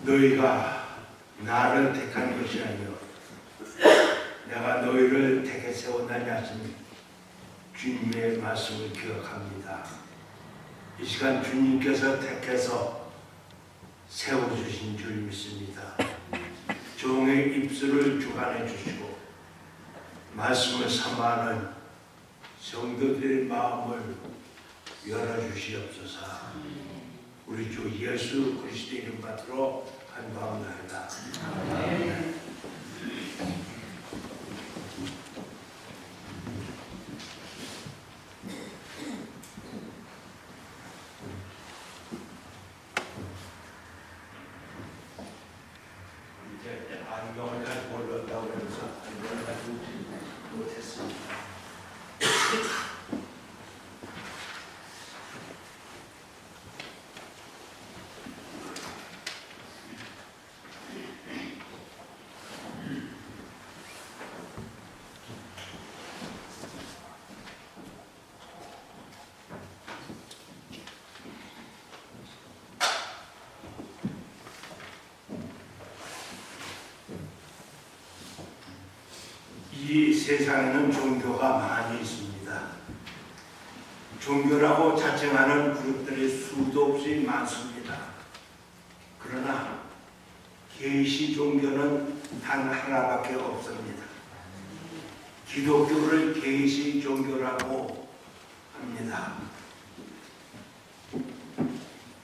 너희가 나를 택한 것이 아니요 내가 너희를 택해 세웠나니 하시니 주님의 말씀을 기억합니다. 이 시간 주님께서 택해서 세워주신 줄 믿습니다. 종의 입술을 주관해 주시고 말씀을 삼아하는 성도들의 마음을 열어주시옵소서. 우리 주 예수 그리스도의 이름 받들어 간구합니다. 아멘. 이제 안경을 가지고 올렸다고 해서 안경을 가지고 못했습니다. 이 세상에는 종교가 많이 있습니다. 종교라고 자칭하는 그룹들이 수도 없이 많습니다. 그러나 계시 종교는 단 하나밖에 없습니다. 기독교를 계시 종교라고 합니다.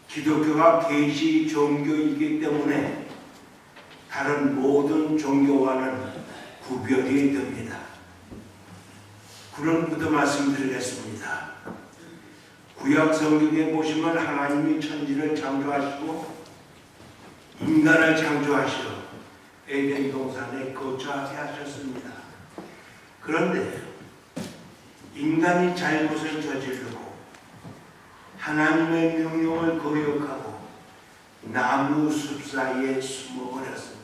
기독교가 계시 종교이기 때문에 다른 모든 종교와는 구별이 됩니다. 그런 것도 말씀드리겠습니다. 구약 성경에 보시면 하나님이 천지를 창조하시고 인간을 창조하시어 에덴 동산에 거처하게 하셨습니다. 그런데 인간이 잘못을 저지르고 하나님의 명령을 거역하고 나무 숲 사이에 숨어버렸습니다.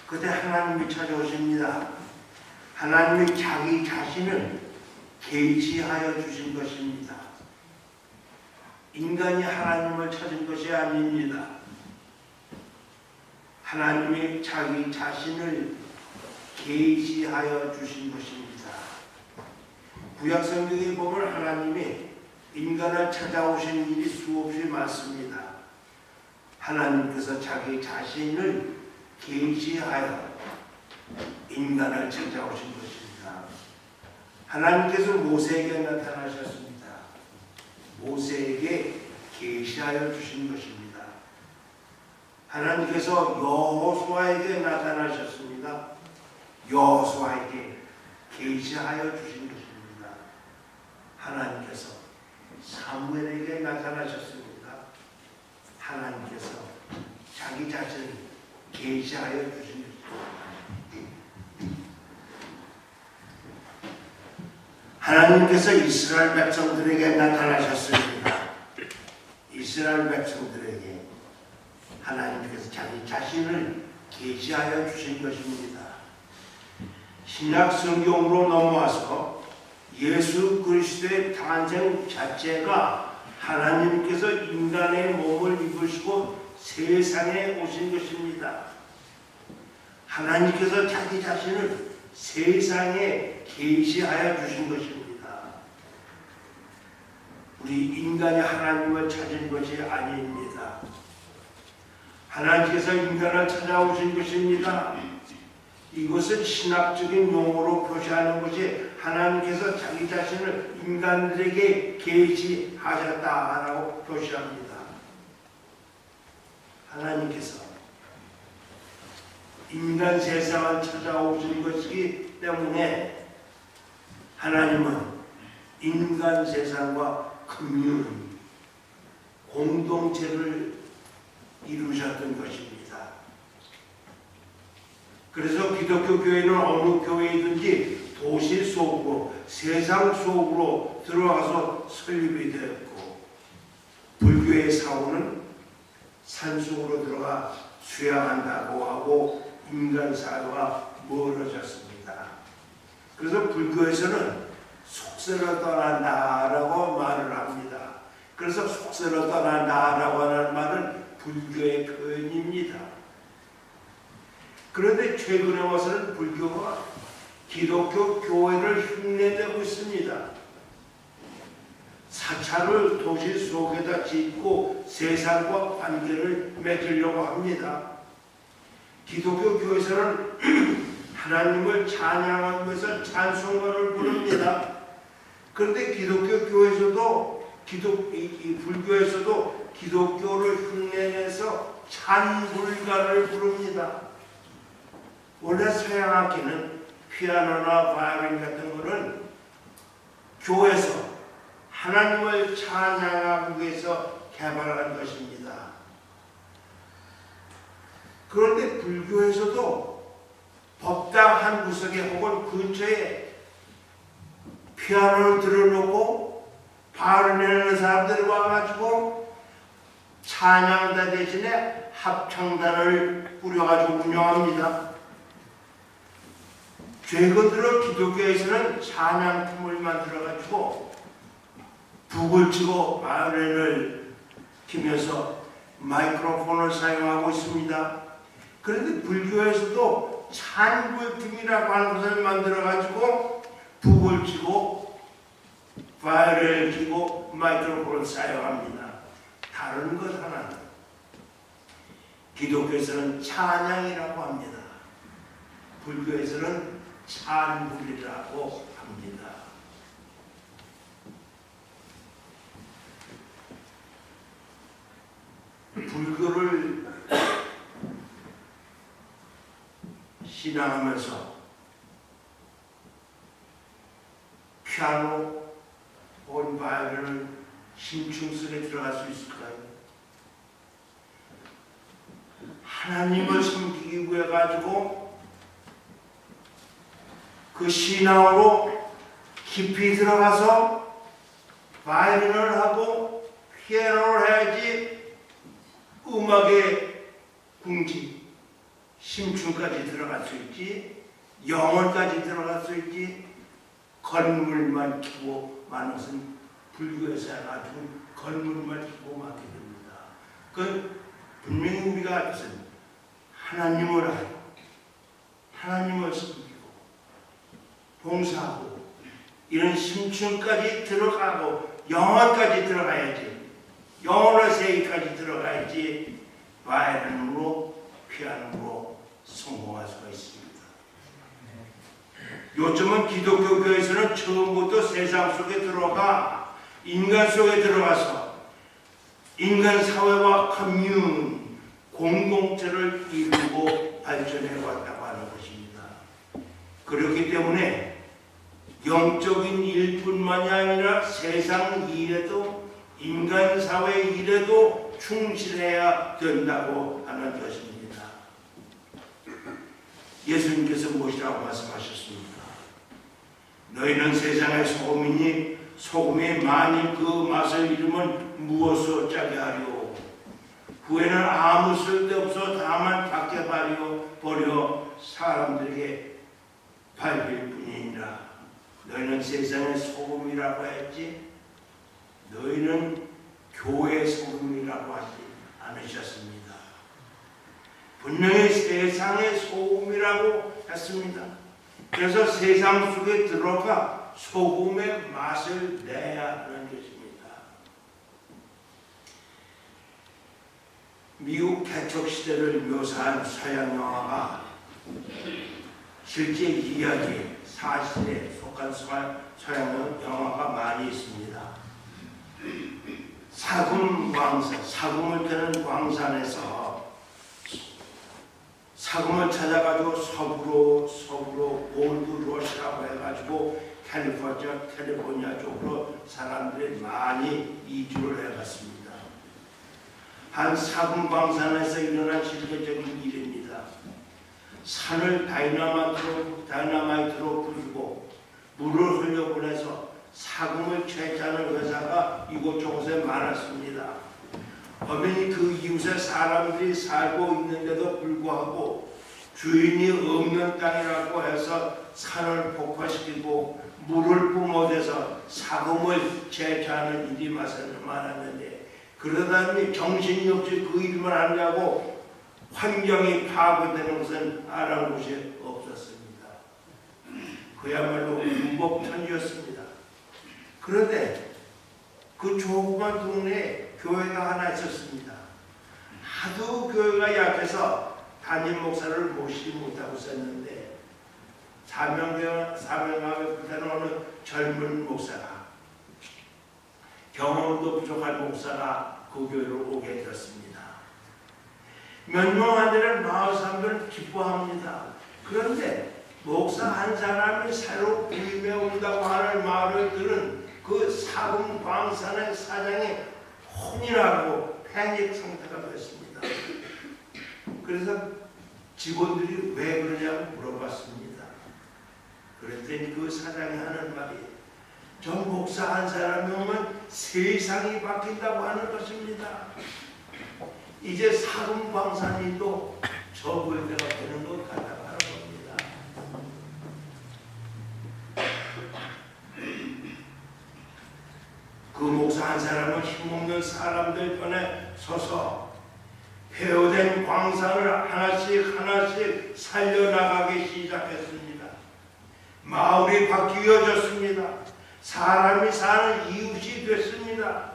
그때 하나님이 찾아오십니다. 하나님이 자기 자신을 계시하여 주신 것입니다. 인간이 하나님을 찾은 것이 아닙니다. 하나님이 자기 자신을 계시하여 주신 것입니다. 구약 성경에 보면 하나님이 인간을 찾아오신 일이 수없이 많습니다. 하나님께서 자기 자신을 계시하여 인간을 찾아오신 것입니다. 하나님께서 모세에게 나타나셨습니다. 모세에게 계시하여 주신 것입니다. 하나님께서 여호수아에게 나타나셨습니다. 여호수아에게 계시하여 주신 것입니다. 하나님께서 사무엘에게 나타나셨습니다. 하나님께서 자기 자신을 계시하여 주신 것입니다. 하나님께서 이스라엘 백성들에게 나타나셨습니다. 이스라엘 백성들에게 하나님께서 자기 자신을 계시하여 주신 것입니다. 신약 성경으로 넘어와서 예수 그리스도의 탄생 자체가 하나님께서 인간의 몸을 입으시고 세상에 오신 것입니다. 하나님께서 자기 자신을 세상에 계시하여 주신 것입니다. 우리 인간이 하나님을 찾은 것이 아닙니다. 하나님께서 인간을 찾아오신 것입니다. 이것은 신학적인 용어로 표시하는 것이 하나님께서 자기 자신을 인간들에게 계시하셨다라고 표시합니다. 하나님께서 인간 세상을 찾아오신 것이기 때문에 하나님은 인간 세상과 커뮤니티, 공동체를 이루셨던 것입니다. 그래서 기독교 교회는 어느 교회이든지 도시 속으로, 세상 속으로 들어가서 설립이 되었고, 불교의 사고는 산속으로 들어가 수양한다고 하고 인간 사회와 멀어졌습니다. 그래서 불교에서는 속세로 떠난다라고 말을 합니다. 그래서 속세로 떠난다라고 하는 말은 불교의 표현입니다. 그런데 최근에 와서는 불교가 기독교 교회를 흉내내고 있습니다. 사찰을 도시 속에다 짓고 세상과 관계를 맺으려고 합니다. 기독교 교회에서는 하나님을 찬양하기 위해서 찬송가를 부릅니다. 그런데 기독교 교회에서도 불교에서도 기독교를 흉내내서 찬불가를 부릅니다. 원래 서양악기는 피아노나 바이올린 같은 거는 교회에서 하나님을 찬양하기 위해서 개발한 것입니다. 그런데 불교에서도 법당 한 구석에 혹은 근처에 피아노를 들어놓고 바이올린을 사람들이 와가지고 찬양단 대신에 합창단을 꾸려가지고 운영합니다. 최근 들어 기독교에서는 찬양품을 만들어가지고 북을 치고 바이올린을 키면서 마이크로폰을 사용하고 있습니다. 그런데 불교에서도 찬불팀이라고 하는 것을 만들어가지고 북을 치고 바이올린을 치고 마이크로폰을 사용합니다. 다른 것 하나는 기독교에서는 찬양이라고 합니다. 불교에서는 찬불이라고 합니다. 불교를 신앙하면서 피아노 혹은 바이올린을 심층 속에 들어갈 수 있을까요? 하나님을 섬기기 위해 가지고 그 신앙으로 깊이 들어가서 바이올린을 하고 피아노를 해야지 음악의 궁지, 심층까지 들어갈 수 있지, 영혼까지 들어갈 수 있지. 건물만 키고 마는 것은 불교에서 해가지고 건물만 키고 맡게 됩니다. 그건 분명히 우리가 무슨 하나님을 알고 하나님을 섬기고 봉사하고 이런 심층까지 들어가고 영혼까지 들어가야지, 영혼의 세계까지 들어가야지 바이올린으로 피아노로 성공할 수가 있습니다. 요즘은 기독교 교회에서는 처음부터 세상 속에 들어가 인간 속에 들어가서 인간 사회와 커뮤니티, 공동체를 이루고 발전해 왔다고 하는 것입니다. 그렇기 때문에 영적인 일뿐만이 아니라 세상 일에도 인간 사회 일에도 충실해야 된다고 하는 것입니다. 예수님께서 무엇이라고 말씀하셨습니까? 너희는 세상의 소금이니 소금이 만일 그 맛을 잃으면 무엇으로 짜게 하리오? 후에는 아무 쓸데없어 다만 밖에 버려 사람들에게 밟힐 뿐이니라. 너희는 세상의 소금이라고 했지 너희는 교회의 소금이라고 하지 않으셨습니다. 분명히 세상의 소금이라고 했습니다. 그래서 세상 속에 들어가 소금의 맛을 내야 하는 것입니다. 미국 개척 시대를 묘사한 서양 영화가 실제 이야기, 사실에 속한 서양 영화가 많이 있습니다. 사금을 캐는 광산에서 사금을 찾아가지고 서부로 올드러시라고 해가지고 캘리포니아 쪽으로 사람들이 많이 이주를 해갔습니다. 한 사금 광산에서 일어난 실제적인 일입니다. 산을 다이너마이트로 부수고 물을 흘려보내서 사금을 채취하는 회사가 이곳저곳에 많았습니다. 어머니 그 이웃에 사람들이 살고 있는데도 불구하고 주인이 없는 땅이라고 해서 산을 폭파시키고 물을 뿜어대서 사금을 채취하는 일이 많았는데 그 그러다니 정신이 없이 그 일만 하려고 환경이 파괴되는 것은 알아볼 곳이 없었습니다. 그야말로 율법천지였습니다. 그런데 그 조그만 동네에 교회가 하나 있었습니다. 하도 교회가 약해서 담임 목사를 모시지 못하고 있었는데 사명감에 불타는 어느 젊은 목사가, 경험도 부족한 목사가 그 교회로 오게 되었습니다. 몇 명 안 되는 마을 사람들은 기뻐합니다. 그런데 목사 한 사람이 새로 부임해 온다고 하는 말을 들은 그 사금 광산의 사장이 혼이라고 패닉 상태가 되었습니다. 그래서 직원들이 왜 그러냐고 물어봤습니다. 그랬더니 그 사장이 하는 말이 저 목사 한 사람이 오면 세상이 바뀐다고 하는 것입니다. 이제 사금 광산이도 접을 때가 되는 것 같다고 하는 겁니다. 그 목사 한 사람은 힘없는 사람들 편에 서서 폐허된 광산을 하나씩 살려나가기 시작했습니다. 마을이 바뀌어졌습니다. 사람이 사는 이웃이 됐습니다.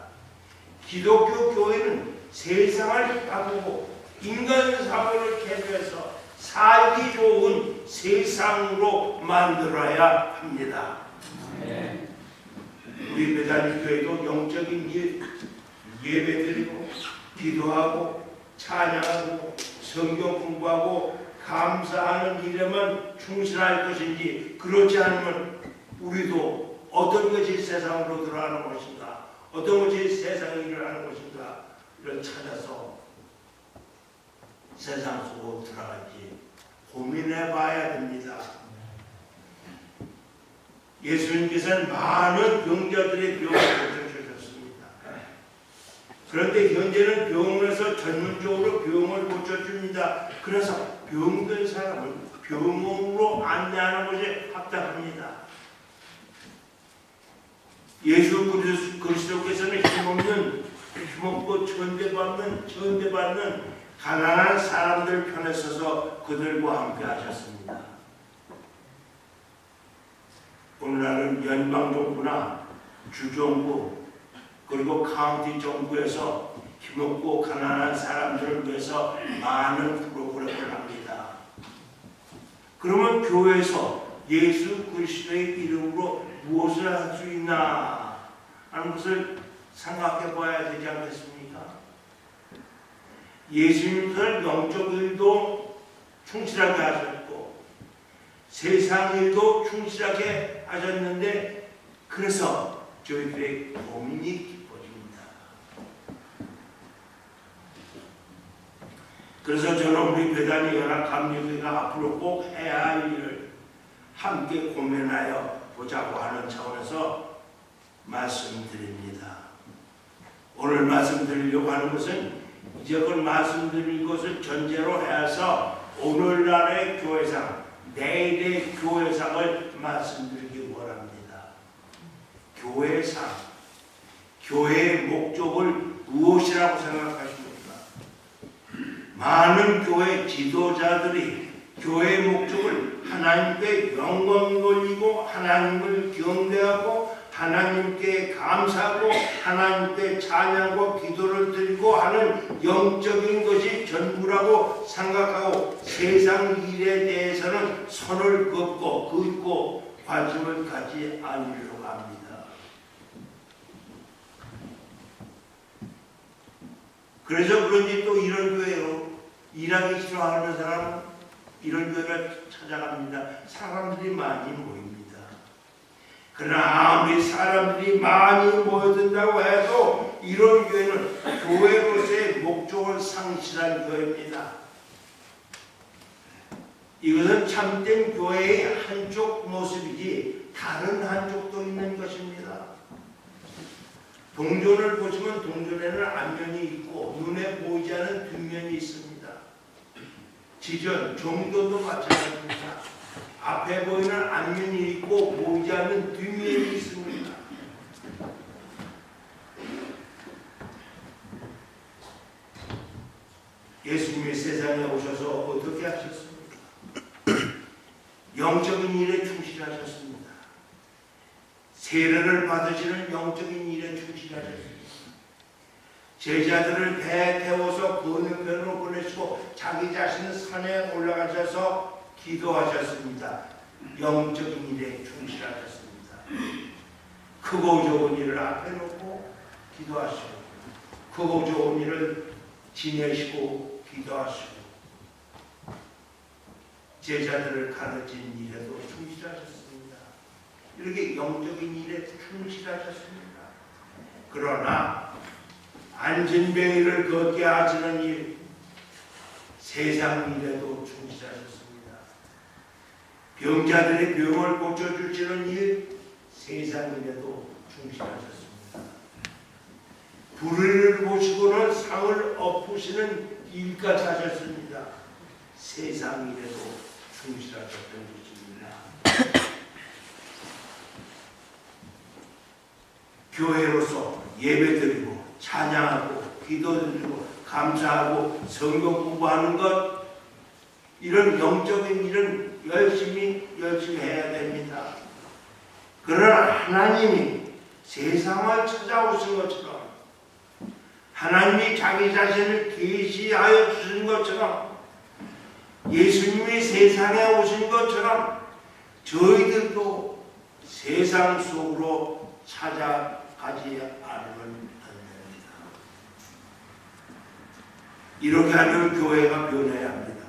기독교 교회는 세상을 바꾸고 인간 사회를 개조해서 살기 좋은 세상으로 만들어야 합니다. 우리 베다니 교회도 영적인 예배드리고 기도하고 찬양하고 성경 공부하고 감사하는 일에만 충실할 것인지, 그렇지 않으면 우리도 어떤 것이 세상으로 들어가는 것인가, 어떤 것이 세상에 일어나는 것인가 를 찾아서 세상 속으로 들어갈지 고민해 봐야 됩니다. 예수님께서는 많은 병자들의 병을 고쳐주셨습니다. 그런데 현재는 병원에서 전문적으로 병을 고쳐줍니다. 그래서 병든 사람을 병원으로 안내하는 것이 합당합니다. 예수 그리스도께서는 힘없고 천대받는 가난한 사람들 편에 서서 그들과 함께 하셨습니다. 오늘날은 연방정부나 주정부 그리고 카운티 정부에서 힘없고 가난한 사람들을 위해서 많은 프로그램을 합니다. 그러면 교회에서 예수 그리스도의 이름으로 무엇을 할 수 있나 하는 것을 생각해 봐야 되지 않겠습니까? 예수님께서는 영적 일도 충실하게 하셨고 세상 일도 충실하게 하셨는데, 그래서 저희들의 고민이 깊어집니다. 그래서 저는 우리 베다니 연합감리교회가 앞으로 꼭 해야 할 일을 함께 고민하여 보자고 하는 차원에서 말씀드립니다. 오늘 말씀드리려고 하는 것은 이제껏 말씀드린 것을 전제로 해서 오늘날의 교회상, 내일의 교회상을 말씀드리기 원합니다. 교회상, 교회의 목적을 무엇이라고 생각하십니까? 많은 교회 지도자들이 교회의 목적을 하나님께 영광 돌리고 하나님을 경배하고 하나님께 감사하고 하나님께 찬양과 기도를 드리고 하는 영적인 것이 전부라고 생각하고 세상 일에 대해서는 손을 긋고 관심을 갖지 않으려고 합니다. 그래서 그런지 또 이런 교회로 일하기 싫어하는 사람은 이런 교회를 찾아갑니다. 사람들이 많이 모입니다. 그러나 아무리 사람들이 많이 모여든다고 해도 이런 교회는 교회로서의 목적을 상실한 교회입니다. 이것은 참된 교회의 한쪽 모습이지 다른 한쪽도 있는 것입니다. 동전을 보시면 동전에는 앞면이 있고 눈에 보이지 않는 뒷면이 있습니다. 지전, 종교도 마찬가지입니다. 앞에 보이는 앞면이 있고 보이지 않는 뒷면이 있습니다. 예수님이 세상에 오셔서 어떻게 하셨습니까? 영적인 일에 충실하셨습니다. 세례를 받으시는 영적인 일에 충실하셨습니다. 제자들을 배에 태워서 건너편으로 보내시고 자기 자신은 산에 올라가셔서 기도하셨습니다. 영적인 일에 충실하셨습니다. 크고 좋은 일을 앞에 놓고 기도하시고 크고 좋은 일을 지내시고 기도하시고 제자들을 가르친 일에도 충실하셨습니다. 이렇게 영적인 일에 충실하셨습니다. 그러나 안진뱅이를 걷게 하시는 일, 세상 일에도 충실하셨습니다. 병자들의 병을 고쳐주시는 일, 세상 일에도 충실하셨습니다. 불의를 보시고는 상을 엎으시는 일까지 하셨습니다. 세상 일에도 충실하셨던 것입니다. 교회로서 예배드리고 찬양하고 기도드리고 감사하고 성경 공부하는 것, 이런 영적인 일은 열심히 해야 됩니다. 그러나 하나님이 세상을 찾아오신 것처럼, 하나님이 자기 자신을 계시하여 주신 것처럼, 예수님이 세상에 오신 것처럼 저희들도 세상 속으로 찾아가지 않으면 이렇게 하면 교회가 변해야 합니다.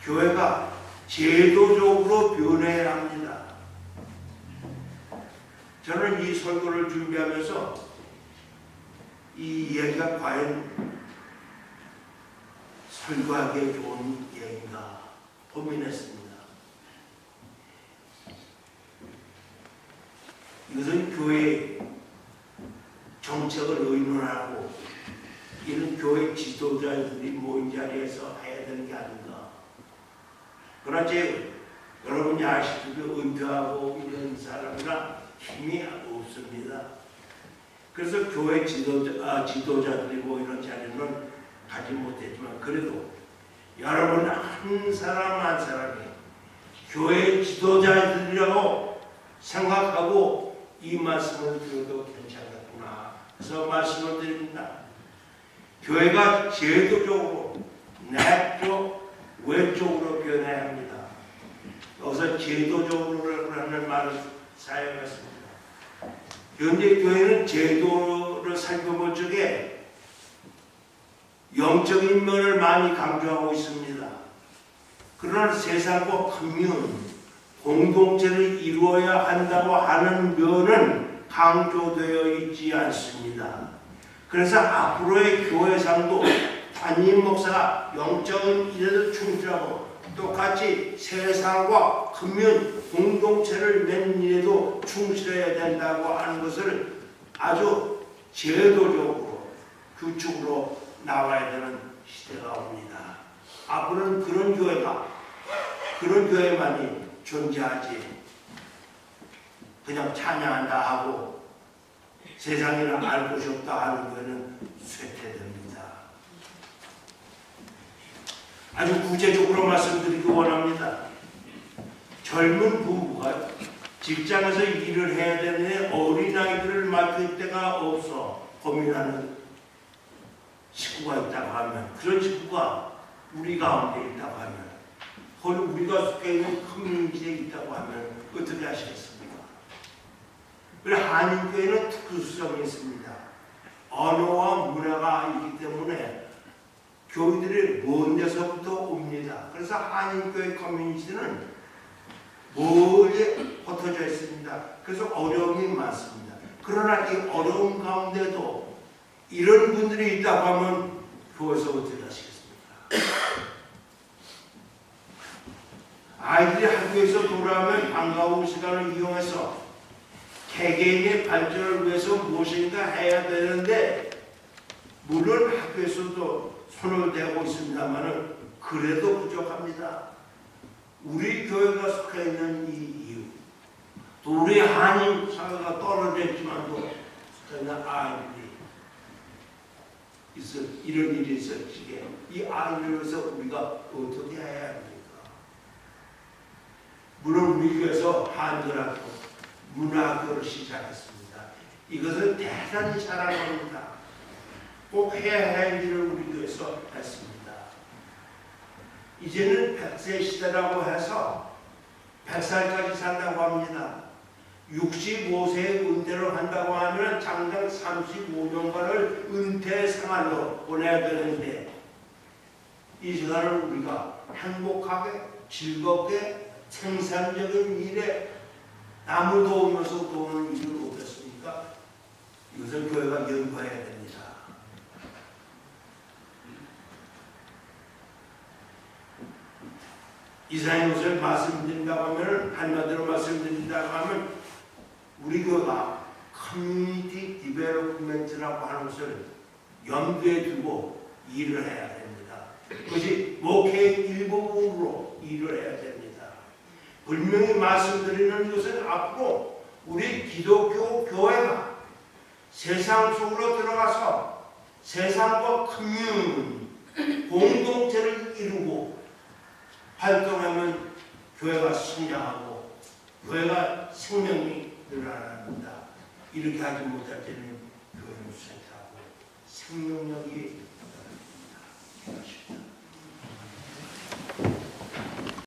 교회가 제도적으로 변해야 합니다. 저는 이 설교를 준비하면서 이 이야기가 과연 설교하기에 좋은 이야기인가 고민했습니다. 이것은 교회 정책을 의논하고 이런 교회 지도자들이 모인 자리에서 해야 되는 게 아닌가. 그러나 여러분이 아시다시피 은퇴하고 이런 사람이나 힘이 없습니다. 그래서 교회 지도자들이 모이는 자리는 가지 못했지만, 그래도 여러분 한 사람 한 사람이 교회 지도자들이라고 생각하고 이 말씀을 들어도 괜찮겠구나 그래서 말씀을 드립니다. 교회가 제도적으로 내적 외적으로 변해야 합니다. 여기서 제도적으로라는 말을 사용했습니다. 현재 교회는 제도를 살펴볼 적에 영적인 면을 많이 강조하고 있습니다. 그러나 세상과 커뮤니티, 공동체를 이루어야 한다고 하는 면은 강조되어 있지 않습니다. 그래서 앞으로의 교회상도 담임 목사가 영적인 일에도 충실하고 똑같이 세상과 커뮤니티, 공동체를 맺는 일에도 충실해야 된다고 하는 것을 아주 제도적으로 규칙으로 나와야 되는 시대가 옵니다. 앞으로는 그런 교회만이 존재하지, 그냥 찬양한다 하고 세상이랑 알 곳이 없다 하는 교회는 쇠퇴됩니다. 아주 구체적으로 말씀드리기 원합니다. 젊은 부부가 직장에서 일을 해야 되는데 어린아이들을 맡길 데가 없어 고민하는 식구가 있다고 하면, 그런 식구가 우리 가운데 있다고 하면, 혹은 우리가 속해 있는 커뮤니티에 있다고 하면 어떻게 하시겠습니까? 그래서 한인교회는 특수성이 있습니다. 언어와 문화가 있기 때문에 교인들이 먼 데서부터 옵니다. 그래서 한인교회 커뮤니티는 멀리 흩어져 있습니다. 그래서 어려움이 많습니다. 그러나 이 어려움 가운데도 이런 분들이 있다고 하면 교회에서 어떻게 하시겠습니까? 아이들이 학교에서 돌아오면 반가운 시간을 이용해서 개개인의 발전을 위해서 무엇인가 해야 되는데, 물론 학교에서도 손을 대고 있습니다만 그래도 부족합니다. 우리 교회가 속해 있는 이 이유, 또 우리 한인 사회가 떨어져 있지만도 속해 있는 아이들이 이런 일이 있었지게 이 안을 위해서 우리가 어떻게 해야 합니까? 물론 우리 교회에서 한글학교, 문화학교를 시작했습니다. 이것은 대단히 사랑합니다. 꼭 해야 할 일을 우리 교회에서 했습니다. 이제는 100세 시대라고 해서 100살까지 산다고 합니다. 65세에 은퇴를 한다고 하면 장장 35년간을 은퇴 생활로 보내야 되는데 이 시간을 우리가 행복하게 즐겁게 생산적인 일에 남을 도우면서 도우는 일을 어떻습니까? 이것을 교회가 연구해야 됩니다. 이상의 것을 말씀드린다고 하면 한마디로 말씀드린다고 하면 우리 교회가 커뮤니티 디벨롭먼트라고 하는 것을 염두에 두고 일을 해야 됩니다. 그것이 목회의 일부분으로 일을 해야 됩니다. 분명히 말씀드리는 것은 앞으로 우리 기독교 교회가 세상 속으로 들어가서 세상과 커뮤니 공동체를 이루고 활동하면 교회가 성장하고 교회가 생명이 늘어납니다. 이렇게 하지 못할 때는 교회는 쇠퇴하고 생명력이 없습니다.